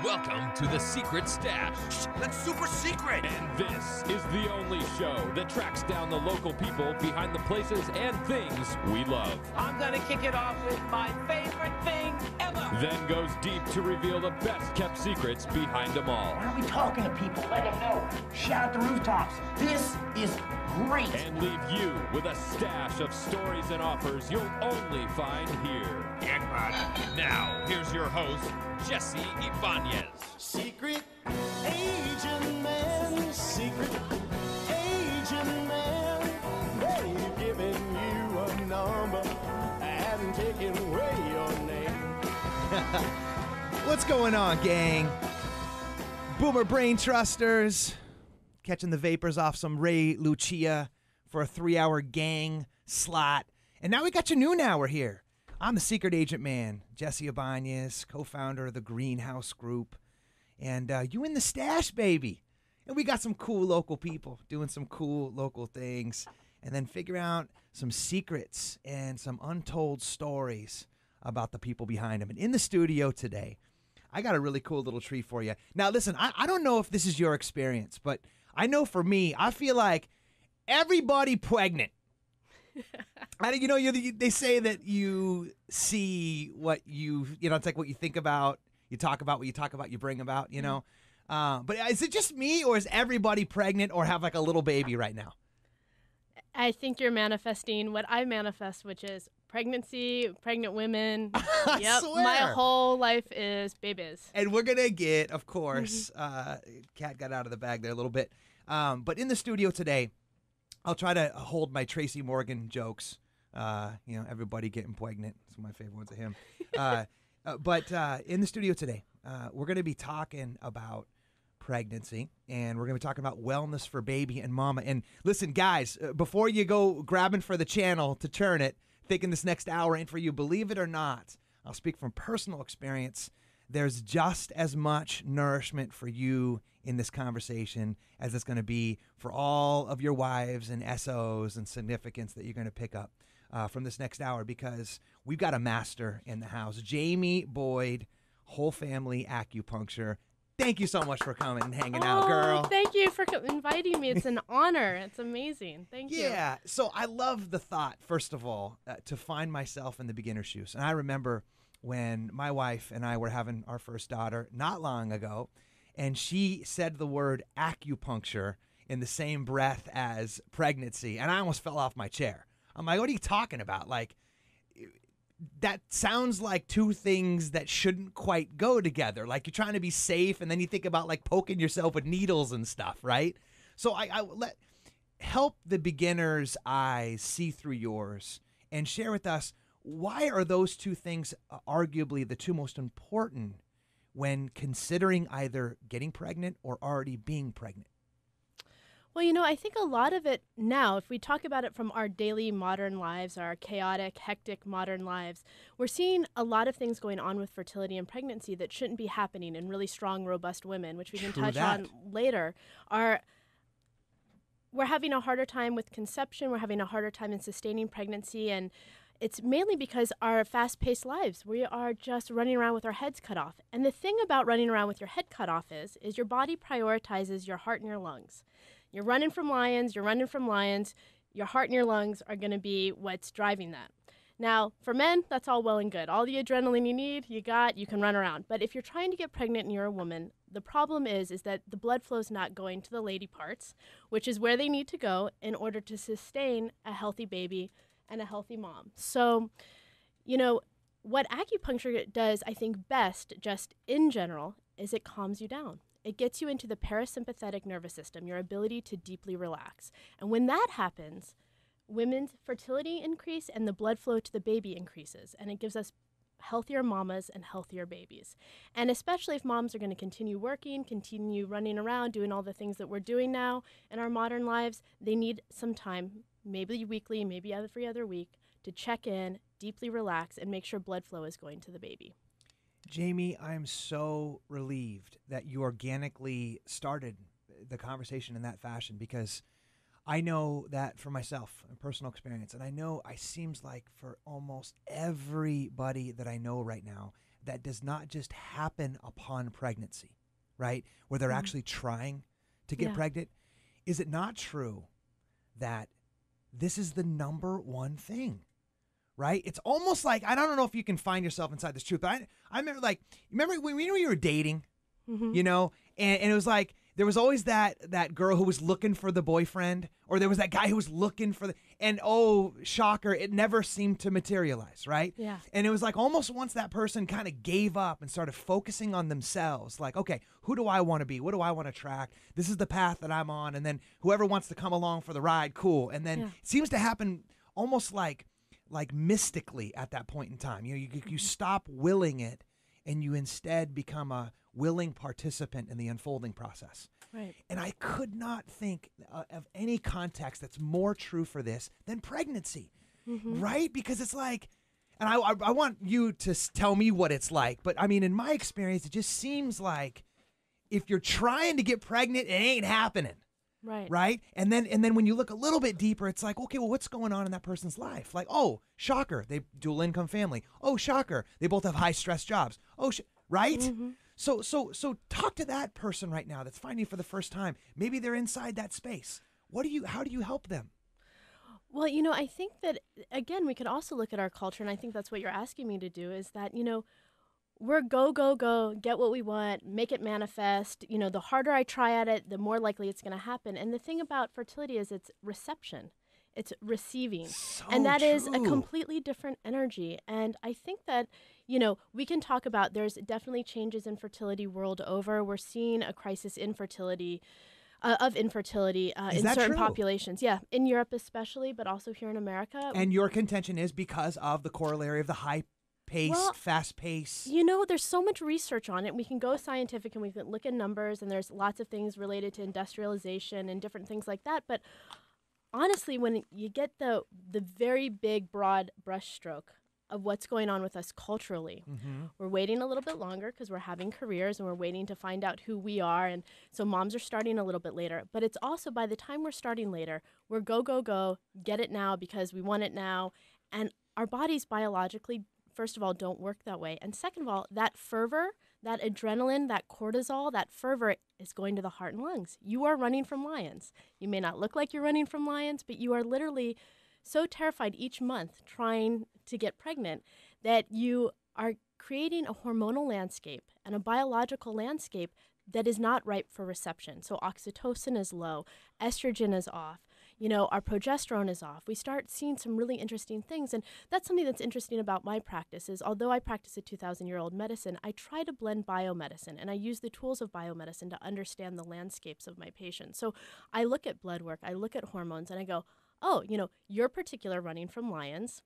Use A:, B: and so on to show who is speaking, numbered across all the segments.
A: Welcome to the Secret Stash.
B: Shh, that's super secret.
A: And this is the only show that tracks down the local people behind the places and things we love.
C: I'm gonna kick it off with my favorite thing ever.
A: Then goes deep to reveal the best kept secrets behind them all.
D: Why aren't we talking to people? Let them know. Shout the rooftops. This is great.
A: And leave you with a stash of stories and offers you'll only find here. Now, here's your host, Jesse Ibanez.
E: Secret agent man, secret agent man. They've given you a number and taken away your name.
F: What's going on, gang? Boomer Brain Trusters. Catching the vapors off some Ray Lucia for a 3-hour gang slot. And now we got your noon hour here. I'm the Secret Agent Man, Jesse Ibanez, co-founder of the Greenhouse Group. And you in the stash, baby. And we got some cool local people doing some cool local things. And then figure out some secrets and some untold stories about the people behind them. And in the studio today, I got a really cool little treat for you. Now, listen, I don't know if this is your experience, but I know for me, I feel like everybody pregnant. They say that you see what it's like what you think about, you talk about what you talk about, you bring about, But is it just me, or is everybody pregnant or have like a little baby right now?
G: I think you're manifesting what I manifest, which is pregnancy, pregnant women. Yep,
F: swear.
G: my whole life is babies.
F: And we're going to get, of course, Kat got out of the bag there a little bit. But in the studio today, I'll try to hold my Tracy Morgan jokes. Everybody getting pregnant. It's one of my favorite ones of him. But in the studio today, we're going to be talking about pregnancy, and we're going to be talking about wellness for baby and mama. And listen, guys, before you go grabbing for the channel to turn it, thinking this next hour ain't for you, believe it or not, I'll speak from personal experience. There's just as much nourishment for you in this conversation as it's going to be for all of your wives and SOs and significants that you're going to pick up from this next hour, because we've got a master in the house. Jamie Boyd, Whole Family Acupuncture. Thank you so much for coming and hanging out, girl.
G: Thank you for inviting me. It's an honor. It's amazing. Thank you.
F: Yeah. So I love the thought, first of all, to find myself in the beginner's shoes. And I remember when my wife and I were having our first daughter not long ago, and she said the word acupuncture in the same breath as pregnancy, and I almost fell off my chair. I'm like, what are you talking about? Like, that sounds like two things that shouldn't quite go together. Like, you're trying to be safe, and then you think about like poking yourself with needles and stuff, right? So help the beginner's eyes see through yours and share with us, why are those two things arguably the two most important when considering either getting pregnant or already being pregnant?
G: Well, I think a lot of it now, if we talk about it from our daily modern lives, our chaotic, hectic modern lives, we're seeing a lot of things going on with fertility and pregnancy that shouldn't be happening in really strong, robust women, which we can touch on later. We're having a harder time with conception. We're having a harder time in sustaining pregnancy, and it's mainly because our fast-paced lives, we are just running around with our heads cut off. And the thing about running around with your head cut off is your body prioritizes your heart and your lungs. You're running from lions, your heart and your lungs are going to be what's driving that. Now, for men, that's all well and good. All the adrenaline you need, you can run around. But if you're trying to get pregnant and you're a woman, the problem is that the blood flow is not going to the lady parts, which is where they need to go in order to sustain a healthy baby and a healthy mom. So, what acupuncture does, I think, best, just in general, is it calms you down. It gets you into the parasympathetic nervous system, your ability to deeply relax. And when that happens, women's fertility increase and the blood flow to the baby increases. And it gives us healthier mamas and healthier babies. And especially if moms are going to continue working, continue running around, doing all the things that we're doing now in our modern lives, they need some time, maybe weekly, maybe every other week, to check in, deeply relax, and make sure blood flow is going to the baby.
F: Jamie, I'm so relieved that you organically started the conversation in that fashion, because I know that for myself, a personal experience, and I know it seems like for almost everybody that I know right now, that does not just happen upon pregnancy, right? Where they're actually trying to get pregnant. Is it not true that this is the number one thing, right? It's almost like, I don't know if you can find yourself inside this truth, but I remember, like, remember when you were dating, you know, and it was like, there was always that girl who was looking for the boyfriend, or there was that guy who was looking for and oh, shocker, it never seemed to materialize, right?
G: Yeah.
F: And it was like almost once that person kind of gave up and started focusing on themselves, like, okay, who do I want to be? What do I want to attract? This is the path that I'm on. And then whoever wants to come along for the ride, cool. And then it seems to happen almost like mystically at that point in time. You know, you stop willing it and you instead become a willing participant in the unfolding process.
G: Right.
F: And I could not think of any context that's more true for this than pregnancy, right? Because it's like, and I want you to tell me what it's like, but I mean, in my experience, it just seems like if you're trying to get pregnant, it ain't happening.
G: Right.
F: Right. And then when you look a little bit deeper, it's like, okay, well, what's going on in that person's life? Like, oh, shocker, they dual income family. Oh, shocker, they both have high stress jobs. Oh, right. So talk to that person right now that's finding for the first time. Maybe they're inside that space. How do you help them?
G: Well, you know, I think that, again, we could also look at our culture, and I think that's what you're asking me to do, is that, you know, we're go, go, go, get what we want, make it manifest. You know, the harder I try at it, the more likely it's going to happen. And the thing about fertility is it's reception. It's receiving. And that is a completely different energy. And I think that, you know, we can talk about, there's definitely changes in fertility world over. We're seeing a crisis in fertility, in certain populations. Yeah, in Europe especially, but also here in America.
F: And your contention is because of the corollary of the high pace, fast pace.
G: You know, there's so much research on it. We can go scientific and we can look at numbers, and there's lots of things related to industrialization and different things like that. But honestly, when you get the very big, broad brushstroke of what's going on with us culturally, we're waiting a little bit longer because we're having careers and we're waiting to find out who we are. And so moms are starting a little bit later. But it's also, by the time we're starting later, we're go, go, go, get it now because we want it now. And our bodies biologically, first of all, don't work that way. And second of all, that fervor, that adrenaline, that cortisol, that fervor is going to the heart and lungs. You are running from lions. You may not look like you're running from lions, but you are literally so terrified each month trying to get pregnant that you are creating a hormonal landscape and a biological landscape that is not ripe for reception. So oxytocin is low, estrogen is off. You know, our progesterone is off. We start seeing some really interesting things. And that's something that's interesting about my practice is, although I practice a 2,000-year-old medicine, I try to blend biomedicine, and I use the tools of biomedicine to understand the landscapes of my patients. So I look at blood work, I look at hormones, and I go, oh, you know, your particular running from lions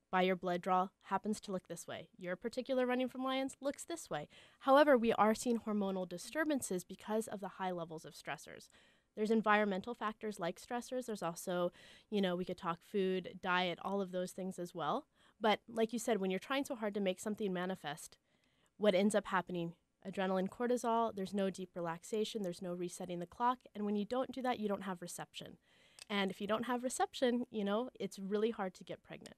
G: by your blood draw happens to look this way. Your particular running from lions looks this way. However, we are seeing hormonal disturbances because of the high levels of stressors. There's environmental factors like stressors. There's also, you know, we could talk food, diet, all of those things as well. But like you said, when you're trying so hard to make something manifest, what ends up happening, adrenaline, cortisol, there's no deep relaxation, there's no resetting the clock. And when you don't do that, you don't have reception. And if you don't have reception, you know, it's really hard to get pregnant.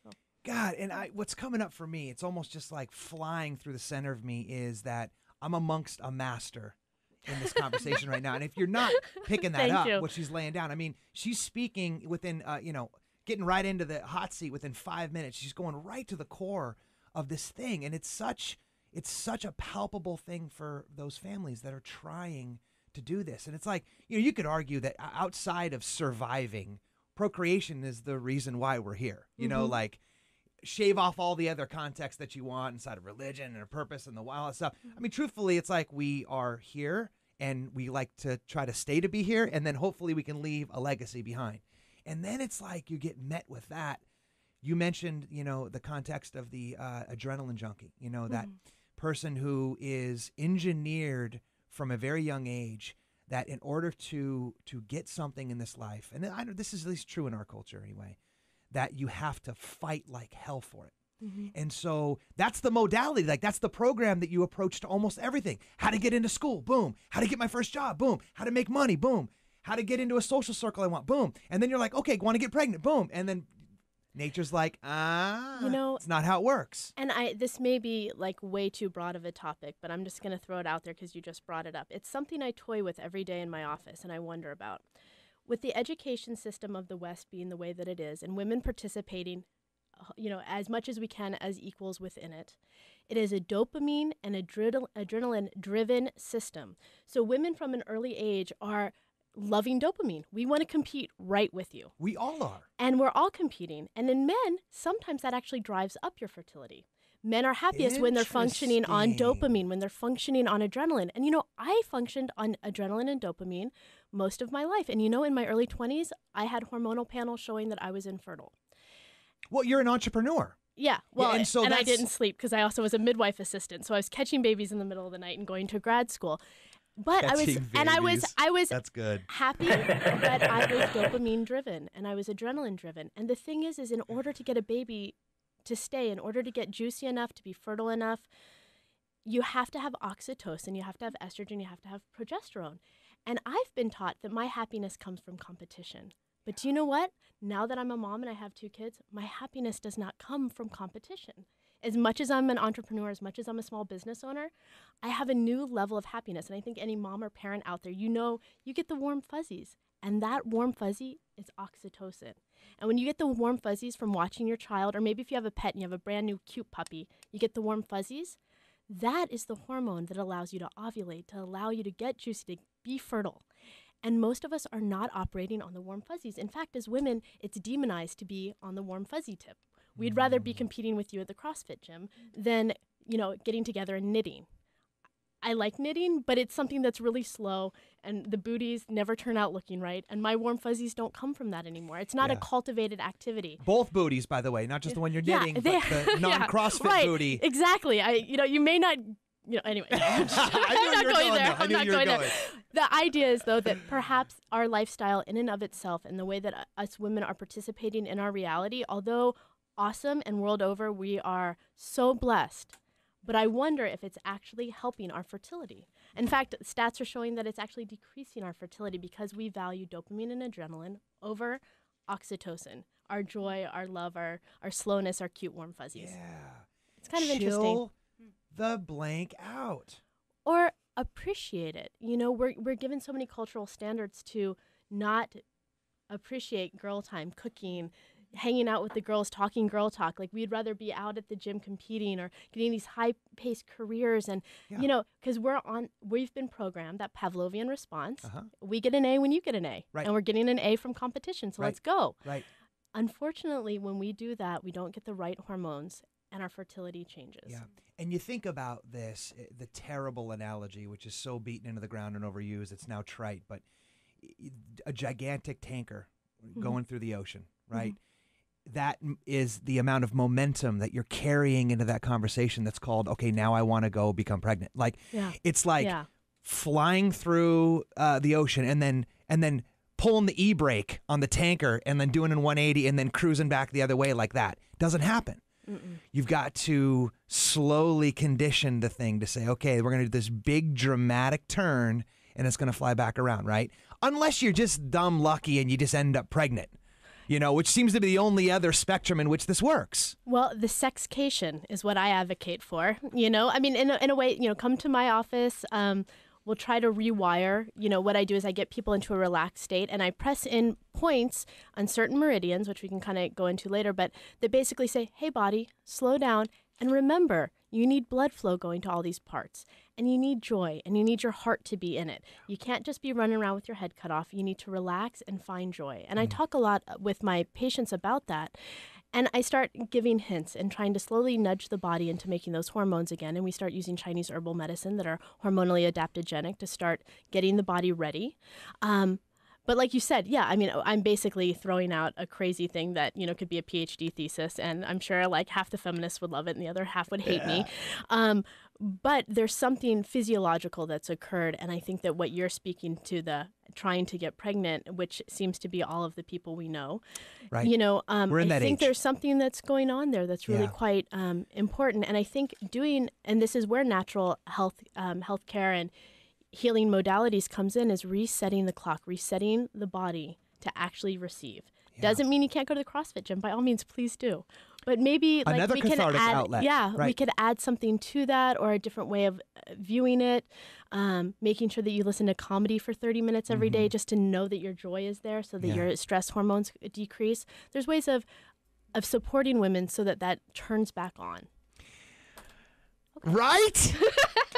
G: So.
F: God, and what's coming up for me, it's almost just like flying through the center of me is that I'm amongst a master in this conversation right now. And if you're not picking that up, what she's laying down, I mean, she's speaking within, you know, getting right into the hot seat within 5 minutes. She's going right to the core of this thing. And it's such a palpable thing for those families that are trying to do this. And it's like, you know, you could argue that outside of surviving, procreation is the reason why we're here. You know, like, shave off all the other context that you want inside of religion and a purpose and the wild stuff. I mean, truthfully, it's like we are here and we like to try to stay to be here, and then hopefully we can leave a legacy behind. And then it's like you get met with that. You mentioned, you know, the context of the adrenaline junkie, you know, that person who is engineered from a very young age that in order to get something in this life, and I know this is at least true in our culture anyway, that you have to fight like hell for it. And so that's the modality, like that's the program that you approach to almost everything. How to get into school, boom. How to get my first job, boom. How to make money, boom. How to get into a social circle I want, boom. And then you're like, okay, want to get pregnant, boom. And then Nature's like,
G: You know,
F: it's not how it works.
G: And this may be like way too broad of a topic, but I'm just going to throw it out there because you just brought it up. It's something I toy with every day in my office and I wonder about. With the education system of the West being the way that it is and women participating, as much as we can as equals within it, it is a dopamine and adrenaline-driven system. So women from an early age are loving dopamine. We want to compete right with you.
F: We all are.
G: And we're all competing. And in men, sometimes that actually drives up your fertility. Men are happiest when they're functioning on dopamine, when they're functioning on adrenaline. And, I functioned on adrenaline and dopamine most of my life. And, in my early 20s, I had hormonal panels showing that I was infertile.
F: Well, you're an entrepreneur.
G: Yeah, well,
F: yeah,
G: and I didn't sleep because I also was a midwife assistant. So I was catching babies in the middle of the night and going to grad school. But I was
F: That's good.
G: happy that I was dopamine driven and I was adrenaline driven. And the thing is in order to get a baby to stay, in order to get juicy enough, to be fertile enough, you have to have oxytocin, you have to have estrogen, you have to have progesterone. And I've been taught that my happiness comes from competition. But do you know what? Now that I'm a mom and I have 2 kids, my happiness does not come from competition. As much as I'm an entrepreneur, as much as I'm a small business owner, I have a new level of happiness. And I think any mom or parent out there, you get the warm fuzzies. And that warm fuzzy is oxytocin. And when you get the warm fuzzies from watching your child, or maybe if you have a pet and you have a brand new cute puppy, you get the warm fuzzies, that is the hormone that allows you to ovulate, to allow you to get juicy, to be fertile. And most of us are not operating on the warm fuzzies. In fact, as women, it's demonized to be on the warm fuzzy tip. We'd rather be competing with you at the CrossFit gym than, getting together and knitting. I like knitting, but it's something that's really slow, and the booties never turn out looking right, and my warm fuzzies don't come from that anymore. It's not a cultivated activity.
F: Both booties, by the way, not just the one you're knitting, but the non-CrossFit booty.
G: Exactly. You may not... anyway, I'm not going there. I'm not going there. The idea is, though, that perhaps our lifestyle in and of itself and the way that us women are participating in our reality, although awesome and world over, we are so blessed. But I wonder if it's actually helping our fertility. In fact, stats are showing that it's actually decreasing our fertility because we value dopamine and adrenaline over oxytocin, our joy, our love, our slowness, our cute warm fuzzies.
F: Yeah.
G: It's kind of interesting.
F: Chill the blank out.
G: Or appreciate it. We're given so many cultural standards to not appreciate girl time, cooking, hanging out with the girls, talking girl talk. Like we'd rather be out at the gym competing or getting these high-paced careers. And, because we've been programmed, that Pavlovian response. We get an A when you get an A.
F: Right.
G: And we're getting an A from competition, so let's go.
F: Right.
G: Unfortunately, when we do that, we don't get the right hormones and our fertility changes.
F: Yeah. And you think about this, the terrible analogy, which is so beaten into the ground and overused, it's now trite, but a gigantic tanker going through the ocean, right? That is the amount of momentum that you're carrying into that conversation that's called, okay, now I want to go become pregnant. Like, it's like flying through the ocean and then pulling the e-brake on the tanker and then doing a 180 and then cruising back the other way like that. Doesn't happen. You've got to slowly condition the thing to say, okay, we're going to do this big dramatic turn and it's going to fly back around, right? Unless you're just dumb lucky and you just end up pregnant, which seems to be the only other spectrum in which this works.
G: Well, the sexcation is what I advocate for, in a way, come to my office. We'll try to rewire. What I do is I get people into a relaxed state and I press in points on certain meridians, which we can kind of go into later, but they basically say, hey, body, slow down. And remember, you need blood flow going to all these parts. And you need joy, and you need your heart to be in it. You can't just be running around with your head cut off. You need to relax and find joy. And I talk a lot with my patients about that. And I start giving hints and trying to slowly nudge the body into making those hormones again. And we start using Chinese herbal medicine that are hormonally adaptogenic to start getting the body ready. But like you said, I'm basically throwing out a crazy thing that, could be a PhD thesis. And I'm sure like half the feminists would love it and the other half would hate me. But there's something physiological that's occurred. And I think that what you're speaking to, the trying to get pregnant, which seems to be all of the people we know,
F: right.
G: We're in that
F: age.
G: I think there's something that's going on there that's really quite important. And I think and this is where natural healthcare and healing modalities comes in, is resetting the clock, resetting the body to actually receive. Doesn't mean you can't go to the CrossFit gym. By all means, please do. But maybe like
F: another
G: we can
F: cathartic
G: add,
F: outlet.
G: yeah,
F: Right.
G: we could add something to that or a different way of viewing it. Making sure that you listen to comedy for 30 minutes every day just to know that your joy is there so that your stress hormones decrease. There's ways of supporting women so that that turns back on.
F: Right?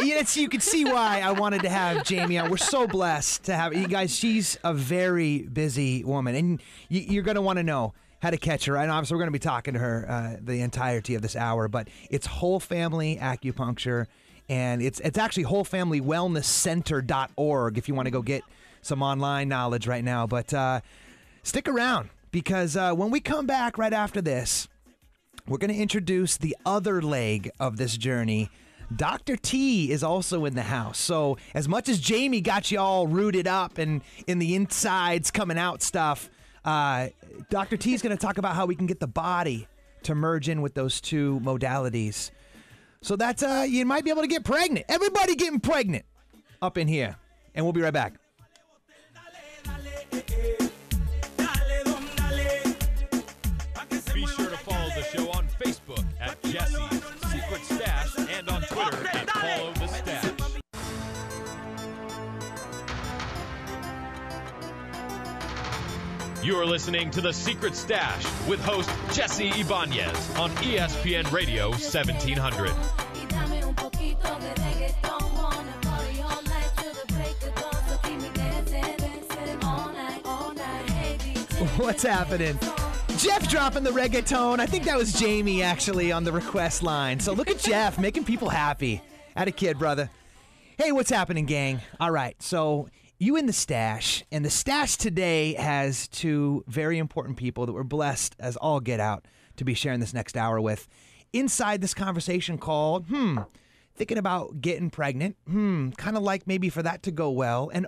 F: Yes, you can see why I wanted to have Jamie on. We're so blessed to have you guys. She's a very busy woman, and you're going to want to know how to catch her. And obviously, we're going to be talking to her the entirety of this hour. But it's Whole Family Acupuncture, and it's actually WholeFamilyWellnessCenter.org if you want to go get some online knowledge right now. But stick around because when we come back right after this, we're going to introduce the other leg of this journey. Dr. T is also in the house. So as much as Jamie got you all rooted up and in the insides coming out stuff, Dr. T is going to talk about how we can get the body to merge in with those two modalities. So that's, you might be able to get pregnant. Everybody getting pregnant up in here. And we'll be right back.
A: Be sure to follow the show on Facebook at Jesse's Secret Stash and on Twitter at Follow the Stash. You're listening to The Secret Stash with host Jesse Ibanez on ESPN Radio 1700.
F: What's happening? Jeff dropping the reggaeton. I think that was Jamie actually on the request line. So look at Jeff making people happy. Had a kid, brother. Hey, what's happening, gang? All right, so you in the stash, and the stash today has two very important people that we're blessed as all get out to be sharing this next hour with. Inside this conversation called, thinking about getting pregnant, kind of like maybe for that to go well, and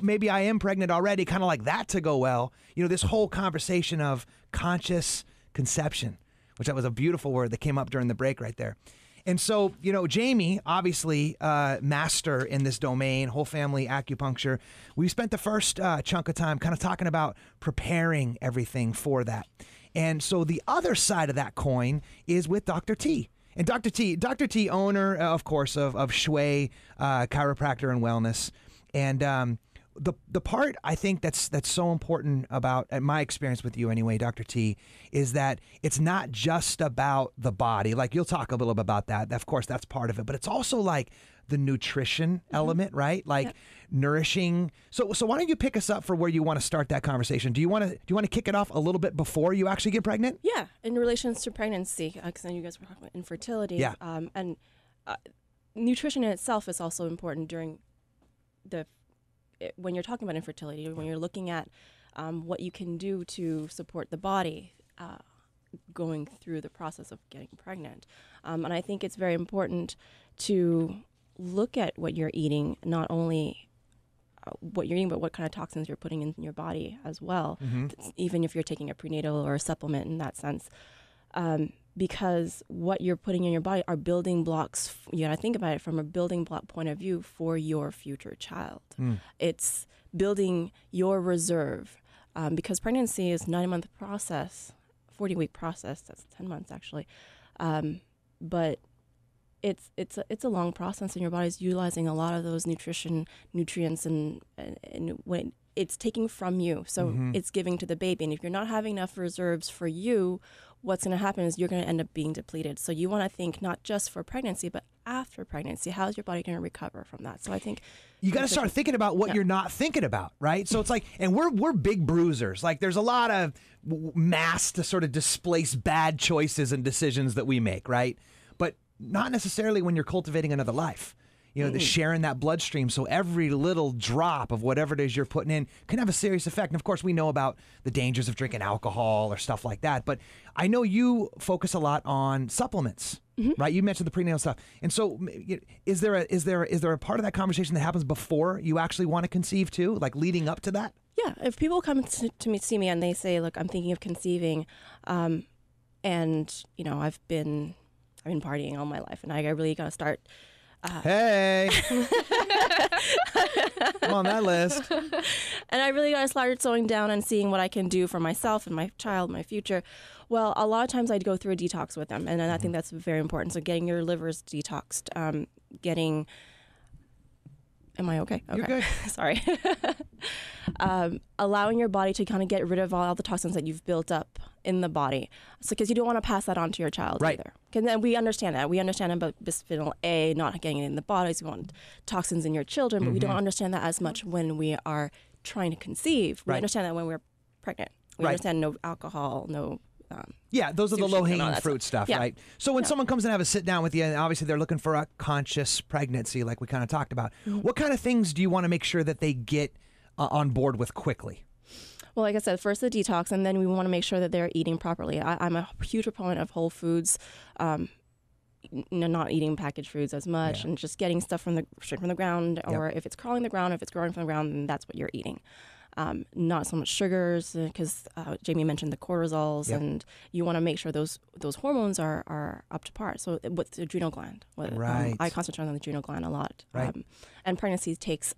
F: maybe I am pregnant already, kind of like that to go well. You know, this whole conversation of conscious conception, which that was a beautiful word that came up during the break right there. And so, you know, Jamie, obviously master in this domain, Whole Family Acupuncture. We spent the first chunk of time kind of talking about preparing everything for that. And so the other side of that coin is with Dr. T. And Dr. T, owner, of course, of Shui Chiropractor and Wellness. And the part I think that's so important about, at my experience with you anyway, Dr. T, is that it's not just about the body. Like, you'll talk a little bit about that. Of course, that's part of it. But it's also like the nutrition element, right? Like nourishing. So why don't you pick us up for where you want to start that conversation? Do you want to kick it off a little bit before you actually get pregnant?
B: Yeah, in relations to pregnancy, because I know you guys were talking about infertility.
F: Yeah.
B: And nutrition in itself is also important during when you're talking about infertility, when you're looking at what you can do to support the body going through the process of getting pregnant. And I think it's very important to look at what you're eating, not only what you're eating, but what kind of toxins you're putting in your body as well, even if you're taking a prenatal or a supplement in that sense. Because what you're putting in your body are building blocks. You gotta think about it from a building block point of view for your future child. It's building your reserve, because pregnancy is a 9-month process, 40-week process. That's 10 months actually, but it's a long process, and your body's utilizing a lot of those nutrients, and when it's taking from you, so it's giving to the baby. And if you're not having enough reserves for you, what's going to happen is you're going to end up being depleted. So you want to think not just for pregnancy, but after pregnancy, how's your body going to recover from that? So I think
F: you got to start thinking about what you're not thinking about, right? So it's like, and we're big bruisers. Like, there's a lot of mass to sort of displace bad choices and decisions that we make, right? But not necessarily when you're cultivating another life. You know, the sharing that bloodstream, so every little drop of whatever it is you're putting in can have a serious effect. And of course, we know about the dangers of drinking alcohol or stuff like that. But I know you focus a lot on supplements, right? You mentioned the prenatal stuff. And so is there a part of that conversation that happens before you actually want to conceive too, like leading up to that?
B: Yeah, if people come to see me and they say, look, I'm thinking of conceiving, and, you know, I've been partying all my life, and I really got to start
F: Hey, I'm on that list.
B: And I really started slowing down and seeing what I can do for myself and my child, my future. Well, a lot of times I'd go through a detox with them, and I think that's very important. So getting your livers detoxed, am I okay? Okay.
F: You're good.
B: Sorry. Allowing your body to kind of get rid of all the toxins that you've built up in the body. So, because you don't want to pass that on to your child either. Because then we understand that. We understand about bisphenol A not getting it in the bodies. We want toxins in your children, but we don't understand that as much when we are trying to conceive. We understand that when we're pregnant. We understand no alcohol, no...
F: those are the
B: sushi,
F: low-hanging fruit stuff, right? So when someone comes and have a sit-down with you, and obviously they're looking for a conscious pregnancy, like we kind of talked about, what kind of things do you want to make sure that they get on board with quickly?
B: Well, like I said, first the detox, and then we want to make sure that they're eating properly. I'm a huge proponent of whole foods, not eating packaged foods as much, and just getting stuff straight from the ground, or if it's crawling the ground, if it's growing from the ground, then that's what you're eating. Not so much sugars, because Jamie mentioned the cortisols, and you want to make sure those hormones are up to par. So with the adrenal gland, I concentrate on the adrenal gland a lot, and pregnancy takes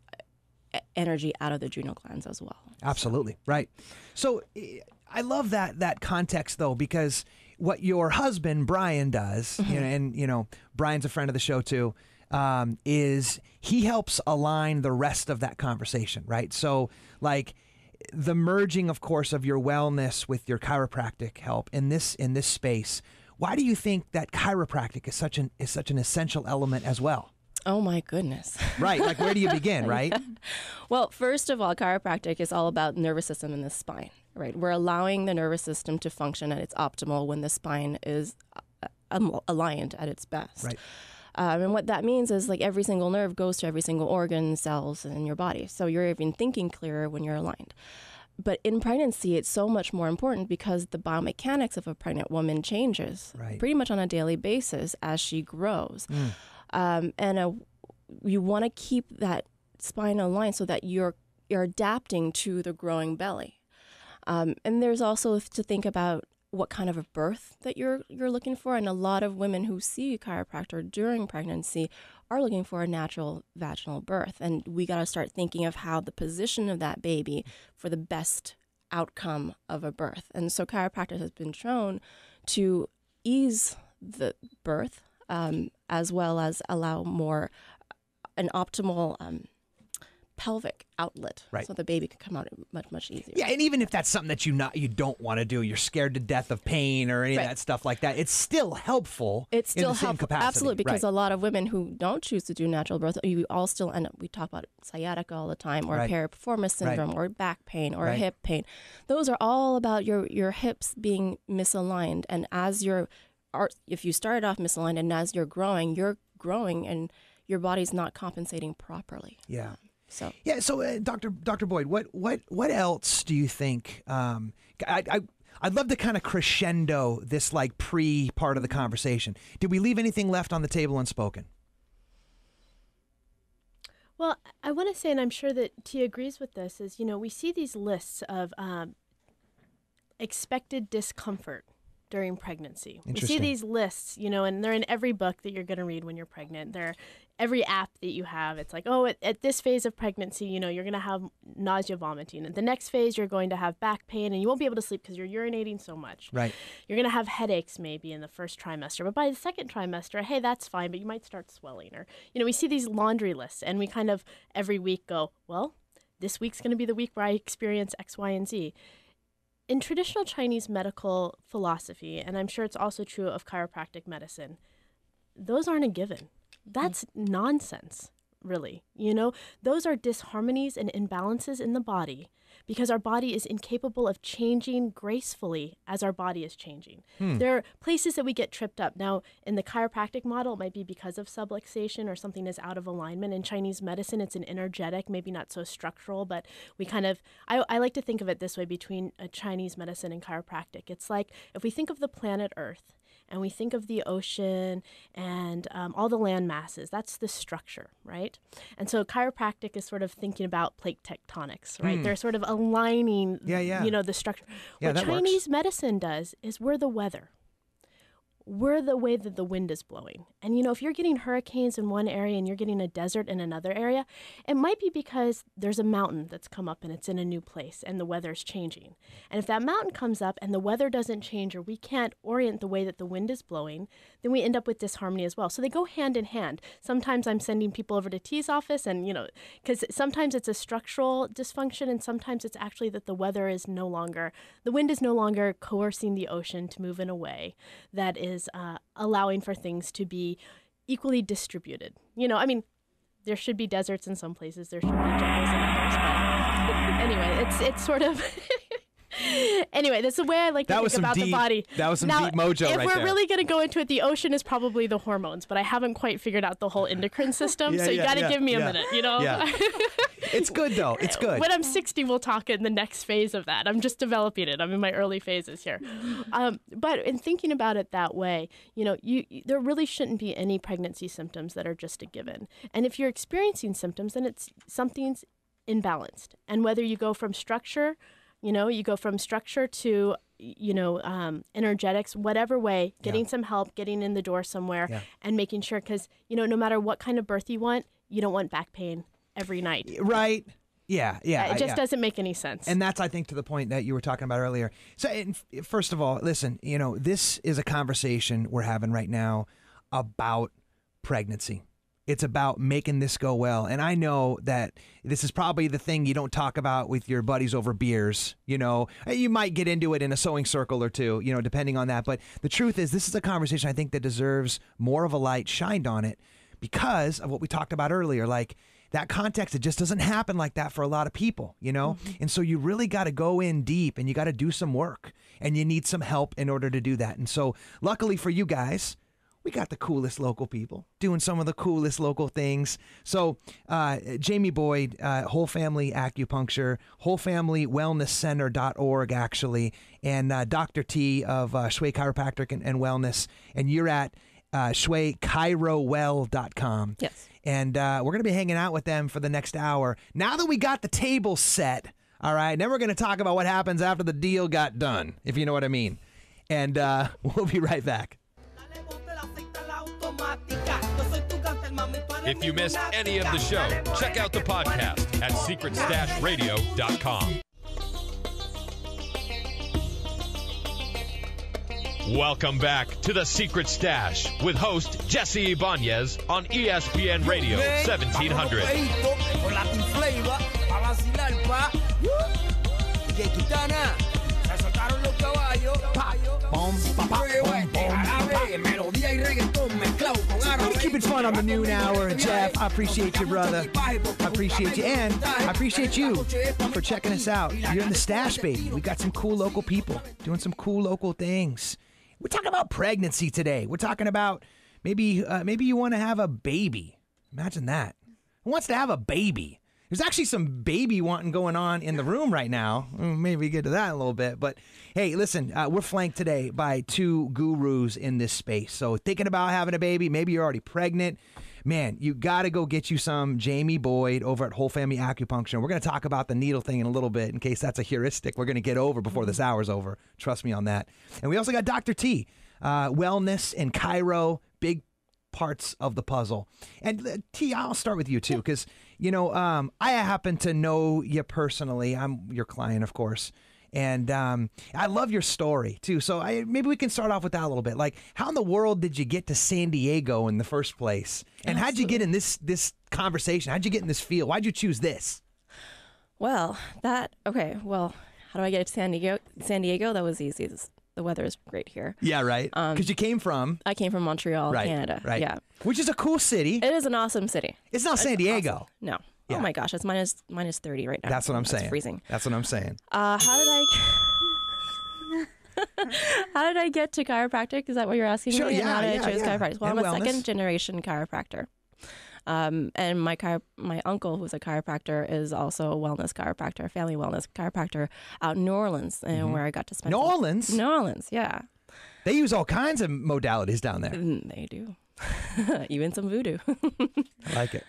B: energy out of the adrenal glands as well.
F: Absolutely, right. So I love that context though, because what your husband Brian does, and Brian's a friend of the show too. Is he helps align the rest of that conversation, right? So, like the merging, of course, of your wellness with your chiropractic help in this space. Why do you think that chiropractic is such an essential element as well?
B: Oh my goodness!
F: Right, like where do you begin, right?
B: Well, first of all, chiropractic is all about nervous system and the spine, right? We're allowing the nervous system to function at its optimal when the spine is aligned at its best.
F: Right.
B: And what that means is like every single nerve goes to every single organ, cells in your body. So you're even thinking clearer when you're aligned. But in pregnancy, it's so much more important because the biomechanics of a pregnant woman changes pretty much on a daily basis as she grows. You want to keep that spine aligned so that you're adapting to the growing belly. And there's also to think about what kind of a birth that you're looking for. And a lot of women who see a chiropractor during pregnancy are looking for a natural vaginal birth. And we got to start thinking of how the position of that baby for the best outcome of a birth. And so chiropractic has been shown to ease the birth as well as allow more an optimal pelvic outlet, so the baby can come out much easier.
F: Yeah, and even if that's something that you don't want to do, you're scared to death of pain or any of that stuff like that, it's still helpful.
B: It's still
F: in the same
B: helpful,
F: capacity.
B: absolutely, because a lot of women who don't choose to do natural birth, you all still end up. We talk about sciatica all the time, or piriformis syndrome, or back pain, or hip pain. Those are all about your hips being misaligned, and if you started off misaligned, and as you're growing, and your body's not compensating properly.
F: Yeah.
B: So
F: Dr. Boyd, what else do you think? I'd love to kind of crescendo this like pre part of the conversation. Did we leave anything left on the table unspoken?
G: Well, I want to say, and I'm sure that Tia agrees with this, is we see these lists of expected discomfort during pregnancy. We see these lists, and they're in every book that you're going to read when you're pregnant. They're every app that you have. It's like, at this phase of pregnancy, you're going to have nausea, vomiting. At the next phase, you're going to have back pain, and you won't be able to sleep because you're urinating so much.
F: Right.
G: You're going to have headaches maybe in the first trimester, but by the second trimester, hey, that's fine, but you might start swelling. Or, we see these laundry lists, and we kind of every week go, well, this week's going to be the week where I experience X, Y, and Z. In traditional Chinese medical philosophy, and I'm sure it's also true of chiropractic medicine, those aren't a given. That's nonsense, really. Those are disharmonies and imbalances in the body because our body is incapable of changing gracefully as our body is changing. There are places that we get tripped up. Now, in the chiropractic model, it might be because of subluxation or something is out of alignment. In Chinese medicine, it's an energetic, maybe not so structural, but we kind of, I like to think of it this way between Chinese medicine and chiropractic. It's like if we think of the planet Earth, and we think of the ocean and all the land masses. That's the structure, right? And so chiropractic is sort of thinking about plate tectonics, right? They're sort of aligning, the structure.
F: Yeah,
G: what Chinese medicine does is we're the weather. we're the way that the wind is blowing. And, you know, if you're getting hurricanes in one area and you're getting a desert in another area, it might be because there's a mountain that's come up and it's in a new place and the weather's changing. And if that mountain comes up and the weather doesn't change, or we can't orient the way that the wind is blowing, then we end up with disharmony as well. So they go hand in hand. Sometimes I'm sending people over to T's office and, you know, because sometimes it's a structural dysfunction and sometimes it's actually that the wind is no longer coercing the ocean to move in a way that is allowing for things to be equally distributed. You know, I mean, there should be deserts in some places, there should be jungles in others, but anyway, it's sort of... Anyway, that's the way I like to think about the body.
F: That was some
G: now,
F: deep mojo right there.
G: If we're really going to go into it, the ocean is probably the hormones, but I haven't quite figured out the whole endocrine system, so you got to give me a minute, you know?
F: Yeah. It's good, though. It's good.
G: When I'm 60, we'll talk in the next phase of that. I'm just developing it. I'm in my early phases here. But in thinking about it that way, you know, there really shouldn't be any pregnancy symptoms that are just a given. And if you're experiencing symptoms, then something's imbalanced. And whether you go from structure... You know, you go from structure to, you know, energetics, whatever way, getting some help, getting in the door somewhere and making sure, because, you know, no matter what kind of birth you don't want back pain every night.
F: Right. Yeah.
G: It just doesn't make any sense.
F: And that's, I think, to the point that you were talking about earlier. So, first of all, listen, you know, this is a conversation we're having right now about pregnancy. It's about making this go well. And I know that this is probably the thing you don't talk about with your buddies over beers. You know, you might get into it in a sewing circle or two, you know, depending on that. But the truth is, this is a conversation I think that deserves more of a light shined on it because of what we talked about earlier. Like that context, it just doesn't happen like that for a lot of people, you know? Mm-hmm. And so you really got to go in deep and you got to do some work and you need some help in order to do that. And so luckily for you guys, we got the coolest local people doing some of the coolest local things. So Jamie Boyd, Whole Family Acupuncture, wholefamilywellnesscenter.org actually, and Dr. T of Shui Chiropractic and Wellness. And you're at ShuiChiroWell.com.
B: Yes.
F: And we're going to be hanging out with them for the next hour. Now that we got the table set, all right, then we're going to talk about what happens after the deal got done, if you know what I mean. And we'll be right back.
A: If you missed any of the show, check out the podcast at secretstashradio.com. Welcome back to The Secret Stash with host Jesse Ibanez on ESPN Radio 1700.
F: Keep it fun on the noon hour. Jeff, I appreciate you, brother. I appreciate you. And I appreciate you for checking us out. You're in the stash, baby. We got some cool local people doing some cool local things. We're talking about pregnancy today. We're talking about maybe you want to have a baby. Imagine that. Who wants to have a baby? There's actually some baby wanting going on in the room right now. Maybe we get to that in a little bit. But hey, listen, we're flanked today by two gurus in this space. So thinking about having a baby, maybe you're already pregnant. Man, you got to go get you some Jamie Boyd over at Whole Family Acupuncture. We're going to talk about the needle thing in a little bit in case that's a heuristic we're going to get over before this hour's over. Trust me on that. And we also got Dr. T, wellness and chiro, big parts of the puzzle. And T, I'll start with you too, because you know, I happen to know you personally. I'm your client, of course. And I love your story, too. So maybe we can start off with that a little bit. Like, how in the world did you get to San Diego in the first place? And how'd you get in this conversation? How'd you get in this field? Why'd you choose this?
B: Well, how do I get to San Diego? That was easy. The weather is great here.
F: Yeah, right. Because you came from...
B: I came from Montreal, Canada.
F: Right.
B: Yeah.
F: Which is a cool city.
B: It is an awesome city.
F: It's not San Diego.
B: Awesome. No.
F: Yeah.
B: Oh my gosh, it's minus 30 right now.
F: That's what I'm saying.
B: It's freezing.
F: That's what I'm saying.
B: How did I get to chiropractic? Is that what you're asking
F: me?
B: Yeah, how did I choose chiropractic? Well,
F: and
B: I'm a
F: wellness.
B: second-generation chiropractor. And my uncle, who's a chiropractor, is also a wellness chiropractor, family wellness chiropractor out in New Orleans, and where I got to spend
F: New Orleans, yeah. They use all kinds of modalities down there.
B: They do. Even some voodoo.
F: I like it.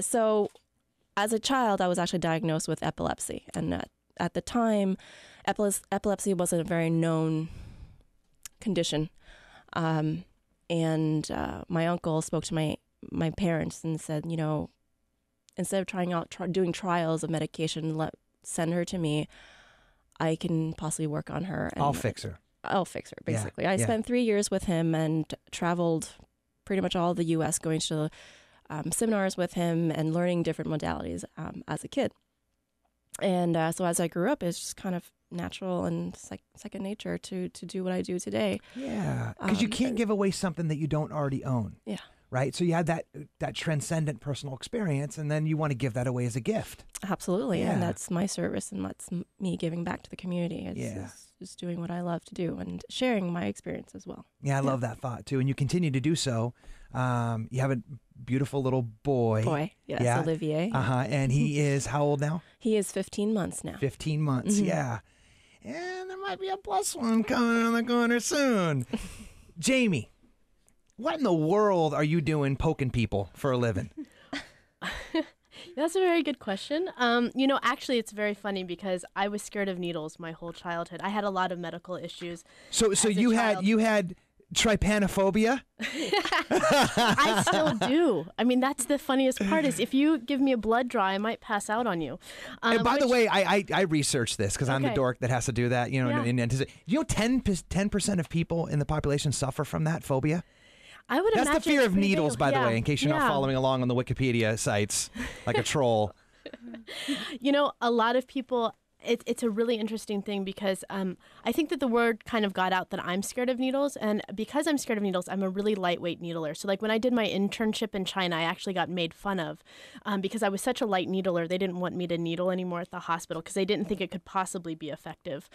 B: So as a child, I was actually diagnosed with epilepsy. And at the time, epilepsy wasn't a very known condition. And my uncle spoke to my parents and said, you know, instead of doing trials of medication, send her to me. I can possibly work on her. And
F: I'll fix her.
B: I'll fix her, basically.
F: Yeah,
B: I
F: yeah.
B: spent 3 years with him and traveled pretty much all the U.S. going to seminars with him and learning different modalities as a kid. And so as I grew up, it's just kind of natural and second nature to do what I do today.
F: Yeah, because you can't give away something that you don't already own.
B: Yeah.
F: Right? So you had that transcendent personal experience, and then you want to give that away as a gift.
B: Absolutely.
F: Yeah.
B: And that's my service, and that's me giving back to the community.
F: Yeah.
B: It's doing what I love to do and sharing my experience as well.
F: Yeah, I love that thought, too. And you continue to do so. You have a beautiful little boy.
B: Yes,
F: Yeah.
B: Olivier.
F: And he is how old now?
B: He is 15 months now.
F: 15 months, yeah. And there might be a plus one coming on the corner soon. Jamie, what in the world are you doing poking people for a living?
G: That's a very good question. You know, actually, it's very funny because I was scared of needles my whole childhood. I had a lot of medical issues.
F: So you had trypanophobia?
G: I still do. I mean, that's the funniest part is if you give me a blood draw, I might pass out on you.
F: And by the way, I researched this because I'm the
G: Okay.
F: dork that has to do that. You know,
G: Yeah.
F: you know, 10% of people in the population suffer from that phobia.
G: I would
F: That's
G: imagine
F: the fear
G: it's
F: of
G: pretty
F: needles,
G: big.
F: by the
G: Yeah.
F: way, in case you're not
G: Yeah.
F: following along on the Wikipedia sites like a troll.
G: You know, a lot of people, it's a really interesting thing because I think that the word kind of got out that I'm scared of needles. And because I'm scared of needles, I'm a really lightweight needler. So like when I did my internship in China, I actually got made fun of because I was such a light needler. They didn't want me to needle anymore at the hospital because they didn't think it could possibly be effective.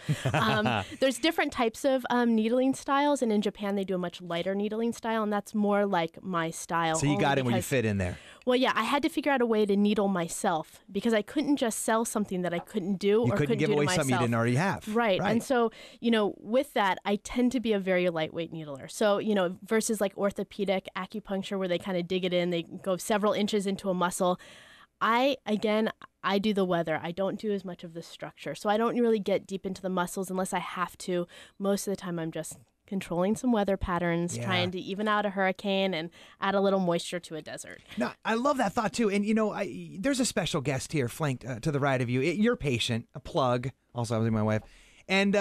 G: There's different types of needling styles. And in Japan, they do a much lighter needling style. And that's more like my style.
F: So you
G: only
F: got in where you
G: because-
F: fit in there.
G: Well, yeah, I had to figure out a way to needle myself because I couldn't just sell something that I couldn't do
F: You
G: or
F: couldn't give
G: do
F: away
G: to
F: something you
G: myself.
F: didn't already have.
G: Right. And so, you know, with that, I tend to be a very lightweight needler. So, you know, versus like orthopedic acupuncture where they kind of dig it in, they go several inches into a muscle. I do the weather. I don't do as much of the structure. So I don't really get deep into the muscles unless I have to. Most of the time, I'm just controlling some weather patterns,
F: Yeah.
G: trying to even out a hurricane and add a little moisture to a desert.
F: No, I love that thought too. And you know, there's a special guest here, flanked to the right of you. Your patient, a plug. Also, I was with my wife. And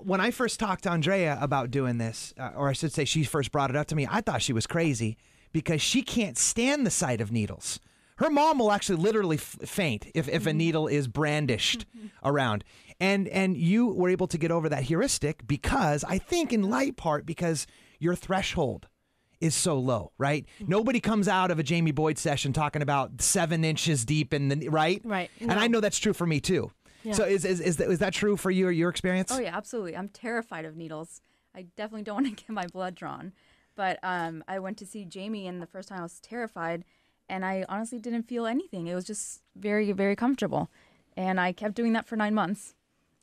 F: when I first talked to Andrea about doing this, or I should say, she first brought it up to me, I thought she was crazy because she can't stand the sight of needles. Her mom will actually literally faint if a needle is brandished around. And you were able to get over that heuristic because I think in light part because your threshold is so low, right? Nobody comes out of a Jamie Boyd session talking about 7 inches deep in the right.
G: Right.
F: And I know that's true for me too.
G: Yeah.
F: So is that true for you or your experience?
H: Oh, yeah, absolutely. I'm terrified of needles. I definitely don't want to get my blood drawn. But I went to see Jamie, and the first time I was terrified, and I honestly didn't feel anything. It was just very, very comfortable. And I kept doing that for 9 months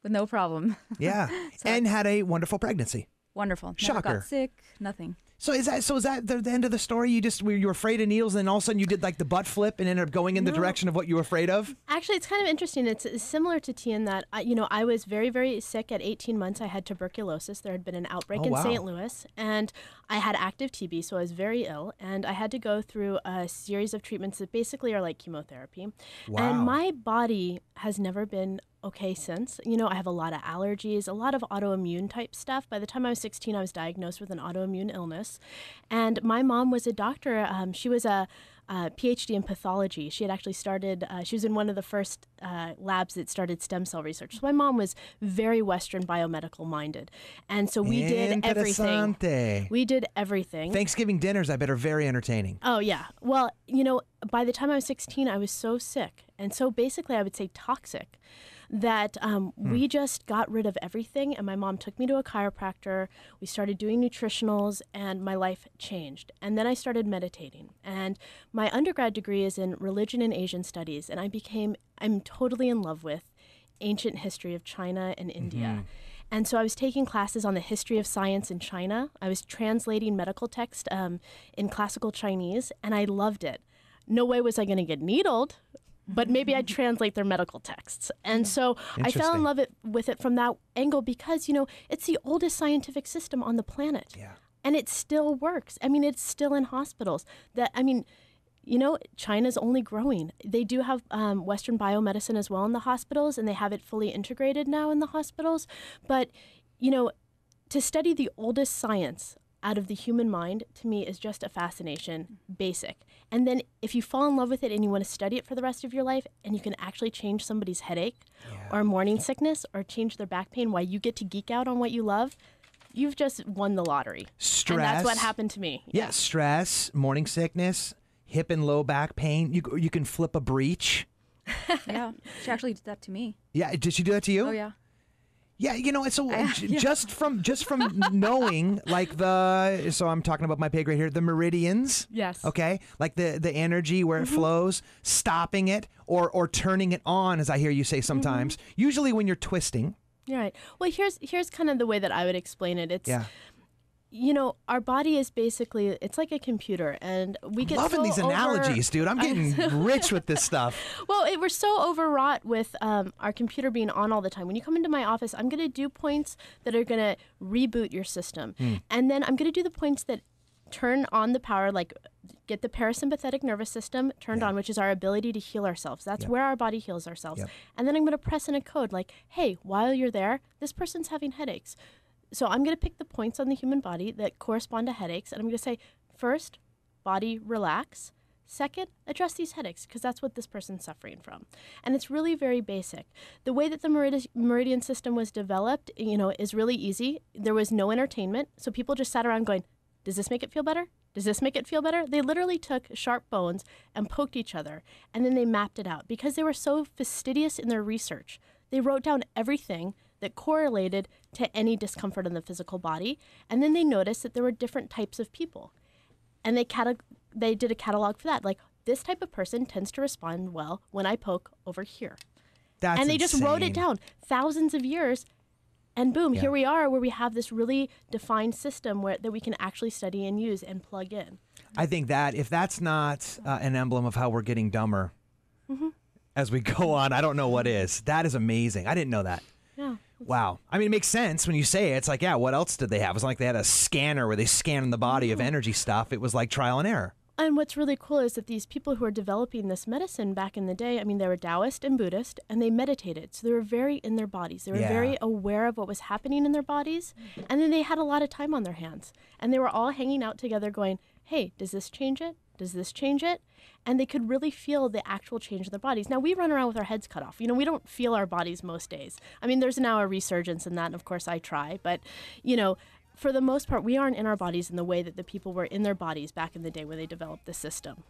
H: with no problem.
F: Yeah. And had a wonderful pregnancy.
H: Wonderful. Never
F: Shocker.
H: got sick, nothing.
F: So is that the end of the story? You were afraid of needles, and then all of a sudden you did like the butt flip and ended up going in the direction of what you were afraid of?
G: Actually, it's kind of interesting. It's similar to T in that, I was very, very sick at 18 months. I had tuberculosis. There had been an outbreak in
F: wow.
G: St. Louis, and I had active TB, so I was very ill, and I had to go through a series of treatments that basically are like chemotherapy.
F: Wow.
G: And my body has never been okay since. I have a lot of allergies, a lot of autoimmune type stuff. By the time I was 16, I was diagnosed with an autoimmune illness. And my mom was a doctor. She was a PhD in pathology. She had actually started, she was in one of the first labs that started stem cell research. So my mom was very Western biomedical minded. And so we did everything.
F: Interessante.
G: We did everything.
F: Thanksgiving dinners, I bet, are very entertaining.
G: Oh, yeah. Well, by the time I was 16, I was so sick. And so basically, I would say toxic, that we just got rid of everything. And my mom took me to a chiropractor. We started doing nutritionals, and my life changed. And then I started meditating. And my undergrad degree is in religion and Asian studies. And I'm totally in love with ancient history of China and India. And so I was taking classes on the history of science in China. I was translating medical text in classical Chinese, and I loved it. No way was I going to get needled, but maybe I'd translate their medical texts. And so I fell in love with it from that angle because, it's the oldest scientific system on the planet.
F: Yeah.
G: And it still works. I mean, it's still in hospitals. China's only growing. They do have Western biomedicine as well in the hospitals, and they have it fully integrated now in the hospitals. But, to study the oldest science out of the human mind, to me, is just a fascination, basic. And then if you fall in love with it and you want to study it for the rest of your life, and you can actually change somebody's headache or morning sickness or change their back pain while you get to geek out on what you love, you've just won the lottery.
F: Stress.
G: And that's what happened to me.
F: Yeah, stress, morning sickness, hip and low back pain. You can flip a breech.
H: Yeah, she actually did that to me.
F: Yeah, did she do that to you?
H: Oh, yeah.
F: Yeah, just from knowing so I'm talking about my pay grade here, the meridians.
G: Yes.
F: Okay, like the energy where it flows, stopping it or turning it on, as I hear you say sometimes. Usually when you're twisting.
G: You're right. Well, here's kind of the way that I would explain it. It's our body is basically, it's like a computer, and we get
F: loving these analogies, dude. I'm getting rich with this stuff.
G: Well, we're so overwrought with our computer being on all the time. When you come into my office, I'm going to do points that are going to reboot your system. And then I'm going to do the points that turn on the power, like get the parasympathetic nervous system turned on, which is our ability to heal ourselves. That's where our body heals ourselves. And then I'm going to press in a code like, hey, while you're there, this person's having headaches. So I'm going to pick the points on the human body that correspond to headaches, and I'm going to say, first, body relax. Second, address these headaches, because that's what this person's suffering from. And it's really very basic. The way that the meridian system was developed, is really easy. There was no entertainment, so people just sat around going, does this make it feel better? Does this make it feel better? They literally took sharp bones and poked each other, and then they mapped it out. Because they were so fastidious in their research, they wrote down everything that correlated to any discomfort in the physical body. And then they noticed that there were different types of people. And they did a catalog for that. Like, this type of person tends to respond well when I poke over here.
F: And
G: they just wrote it down. Thousands of years. And boom, here we are, where we have this really defined system that we can actually study and use and plug in.
F: I think that if that's not an emblem of how we're getting dumber as we go on, I don't know what is. That is amazing. I didn't know that.
G: Yeah.
F: Wow. I mean, it makes sense when you say it. It's like, what else did they have? It was like they had a scanner where they scanned the body of energy stuff. It was like trial and error.
G: And what's really cool is that these people who are developing this medicine back in the day, I mean, they were Taoist and Buddhist, and they meditated. So they were very in their bodies. They were very aware of what was happening in their bodies. And then they had a lot of time on their hands. And they were all hanging out together going, hey, does this change it? Does this change it? And they could really feel the actual change in their bodies. Now, we run around with our heads cut off. We don't feel our bodies most days. I mean, there's now a resurgence in that, and of course I try. But, for the most part, we aren't in our bodies in the way that the people were in their bodies back in the day when they developed the system.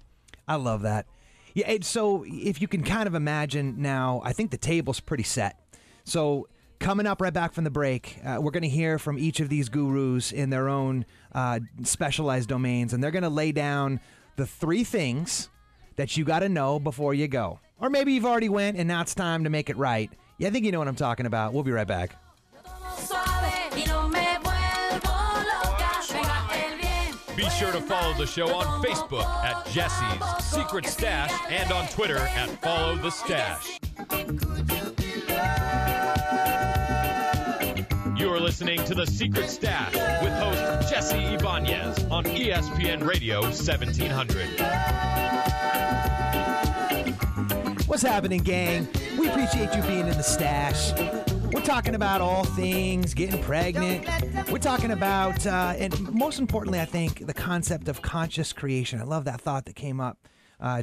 F: I love that. Yeah, so if you can kind of imagine now, I think the table's pretty set. So coming up right back from the break, we're going to hear from each of these gurus in their own specialized domains, and they're going to lay down the 3 things that you got to know before you go. Or maybe you've already went and now it's time to make it right. Yeah, I think you know what I'm talking about. We'll be right back.
A: Be sure to follow the show on Facebook at Jesse's Secret Stash and on Twitter at Follow the Stash. You are listening to The Secret Stash with host Jesse Ibanez on ESPN Radio 1700.
F: What's happening, gang? We appreciate you being in the stash. We're talking about all things getting pregnant. We're talking about, and most importantly, I think, the concept of conscious creation. I love that thought that came up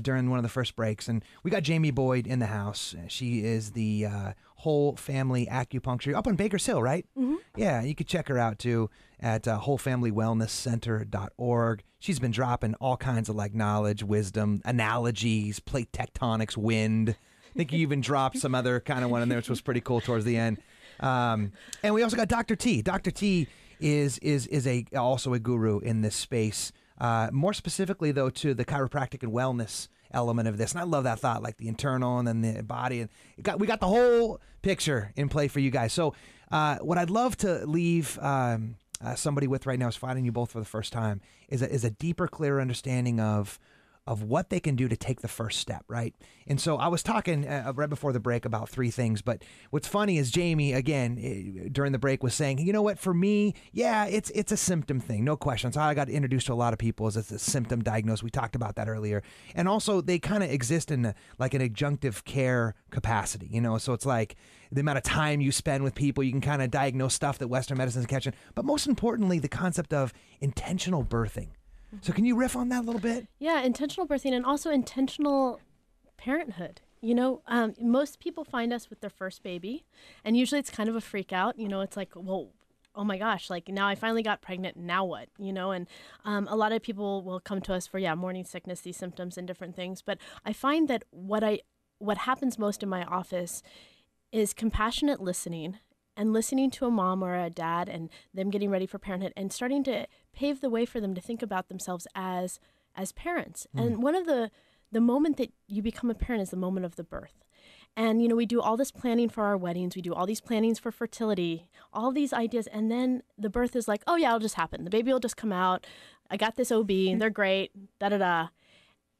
F: during one of the first breaks. And we got Jamie Boyd in the house. She is the Whole Family Acupuncture up on Baker's Hill, right? Mm-hmm. Yeah, you could check her out, too, at wholefamilywellnesscenter.org. She's been dropping all kinds of knowledge, wisdom, analogies, plate tectonics, wind. I think you even dropped some other kind of one in there, which was pretty cool towards the end. And we also got Dr. T. Dr. T is also a guru in this space. More specifically, though, to the chiropractic and wellness element of this. And I love that thought, like the internal and then the body. And we got the whole picture in play for you guys. So what I'd love to leave somebody with right now is finding you both for the first time is a deeper, clearer understanding of of what they can do to take the first step, right? And so I was talking right before the break about 3 things, but what's funny is Jamie, again, during the break was saying, you know what, for me, yeah, it's a symptom thing, no question. So I got introduced to a lot of people as it's a symptom diagnosis. We talked about that earlier. And also they kind of exist in like an adjunctive care capacity, you know? So it's like the amount of time you spend with people, you can kind of diagnose stuff that Western medicine is catching. But most importantly, the concept of intentional birthing. So can you riff on that a little bit?
G: Yeah, intentional birthing and also intentional parenthood. You know, most people find us with their first baby, and usually it's kind of a freak out. You know, it's like, whoa, oh my gosh, like now I finally got pregnant, now what? You know, and a lot of people will come to us for, morning sickness, these symptoms and different things. But I find that what happens most in my office is compassionate listening, and listening to a mom or a dad and them getting ready for parenthood and starting to pave the way for them to think about themselves as parents. And one of the moment that you become a parent is the moment of the birth. And, you know, we do all this planning for our weddings. We do all these plannings for fertility, all these ideas. And then the birth is like, oh yeah, it'll just happen. The baby will just come out. I got this OB. They're great. Da-da-da.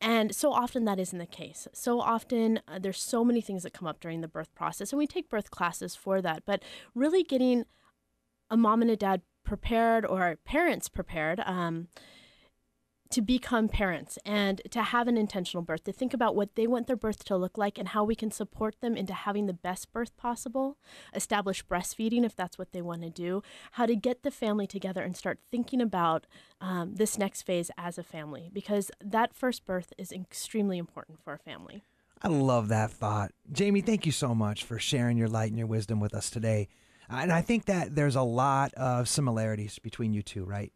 G: And so often that isn't the case. So often there's so many things that come up during the birth process, and we take birth classes for that. But really getting a mom and a dad prepared, or parents prepared, to become parents and to have an intentional birth, to think about what they want their birth to look like and how we can support them into having the best birth possible, establish breastfeeding if that's what they want to do, how to get the family together and start thinking about this next phase as a family, because that first birth is extremely important for a family.
F: I love that thought. Jamie, thank you so much for sharing your light and your wisdom with us today. And I think that there's a lot of similarities between you two, right?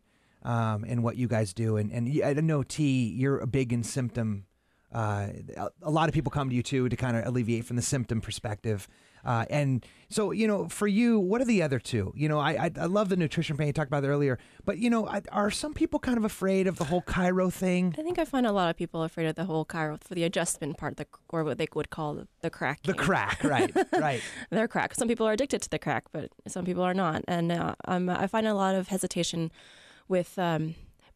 F: And what you guys do. And I know, T, you're big in symptom. A lot of people come to you, too, to kind of alleviate from the symptom perspective. And so, you know, for you, what are the other two? You know, I love the nutrition plan. You talked about it earlier. But, you know, are some people kind of afraid of the whole chiro thing?
B: I think I find a lot of people afraid of the whole chiro for the adjustment part, or what they would call the crack.
F: The crack, right, right.
B: Their crack. Some people are addicted to the crack, but some people are not. And I find a lot of hesitation with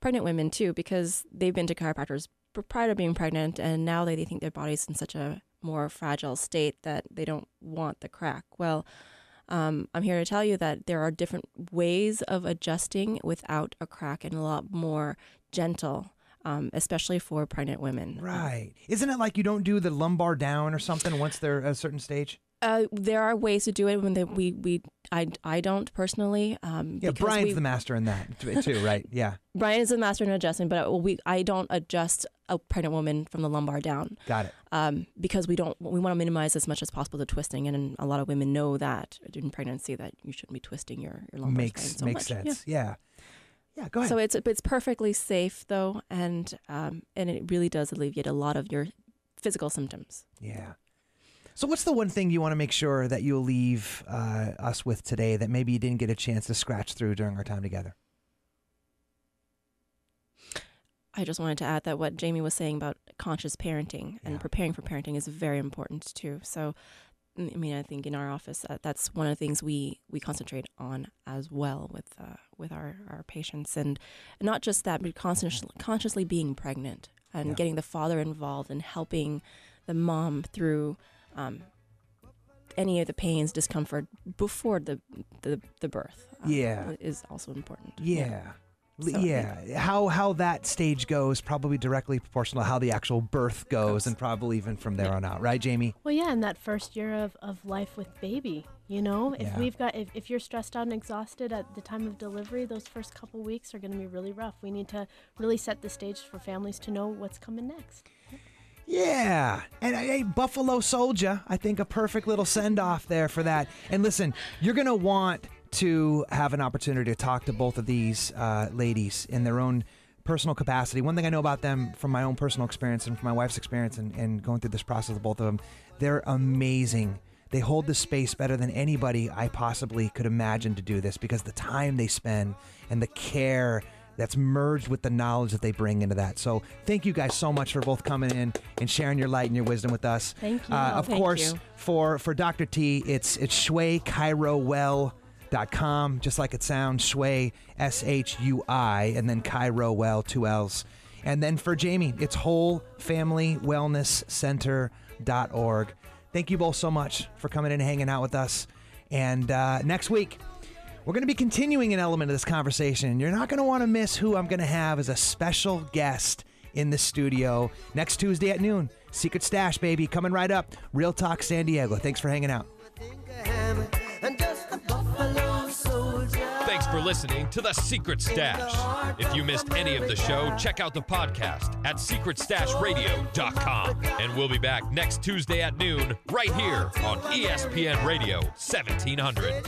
B: pregnant women, too, because they've been to chiropractors prior to being pregnant, and now they think their body's in such a more fragile state that they don't want the crack. Well, I'm here to tell you that there are different ways of adjusting without a crack, and a lot more gentle, especially for pregnant women.
F: Right. Isn't it like you don't do the lumbar down or something once they're at a certain stage?
B: There are ways to do it when I don't personally.
F: Yeah, Brian's the master in that too, right? Yeah.
B: Brian is the master in adjusting, but I don't adjust a pregnant woman from the lumbar down.
F: Got it.
B: Because we want to minimize as much as possible the twisting, and a lot of women know that in pregnancy that you shouldn't be twisting your lumbar spine so much.
F: Makes sense. Yeah. Yeah, go ahead.
B: So it's perfectly safe though, and it really does alleviate a lot of your physical symptoms.
F: Yeah. So what's the one thing you want to make sure that you'll leave us with today that maybe you didn't get a chance to scratch through during our time together?
B: I just wanted to add that what Jamie was saying about conscious parenting and preparing for parenting is very important too. So, I mean, I think in our office, that's one of the things we concentrate on as well with our patients. And not just that, but consciously being pregnant and getting the father involved and helping the mom through any of the pains, discomfort before the birth is also important. How that stage goes probably directly proportional to how the actual birth goes, and probably even from there on out, right, Jamie? Well, yeah, in that first year of life with baby, you know, if you're stressed out and exhausted at the time of delivery, those first couple weeks are going to be really rough. We need to really set the stage for families to know what's coming next. Yeah, and a Buffalo Soldier, I think a perfect little send-off there for that. And listen, you're going to want to have an opportunity to talk to both of these ladies in their own personal capacity. One thing I know about them from my own personal experience and from my wife's experience and going through this process of both of them, they're amazing. They hold the space better than anybody I possibly could imagine to do this, because the time they spend and the care that's merged with the knowledge that they bring into that. So thank you guys so much for both coming in and sharing your light and your wisdom with us. Thank you. Of course, for Dr. T, it's ShuiChiroWell.com, just like it sounds, Shui, SHUI, and then Chiro Well, 2 L's.
F: And then for Jamie, it's wholefamilywellnesscenter.org. Thank you both so much for coming in and hanging out with us. And next week, we're going to be continuing an element of this conversation. You're not going to want to miss who I'm going to have as a special guest in the studio next Tuesday at noon. Secret Stash, baby, coming right up. Real Talk San Diego. Thanks for hanging out.
A: Thanks for listening to The Secret Stash. If you missed any of the show, check out the podcast at secretstashradio.com. And we'll be back next Tuesday at noon right here on ESPN Radio 1700.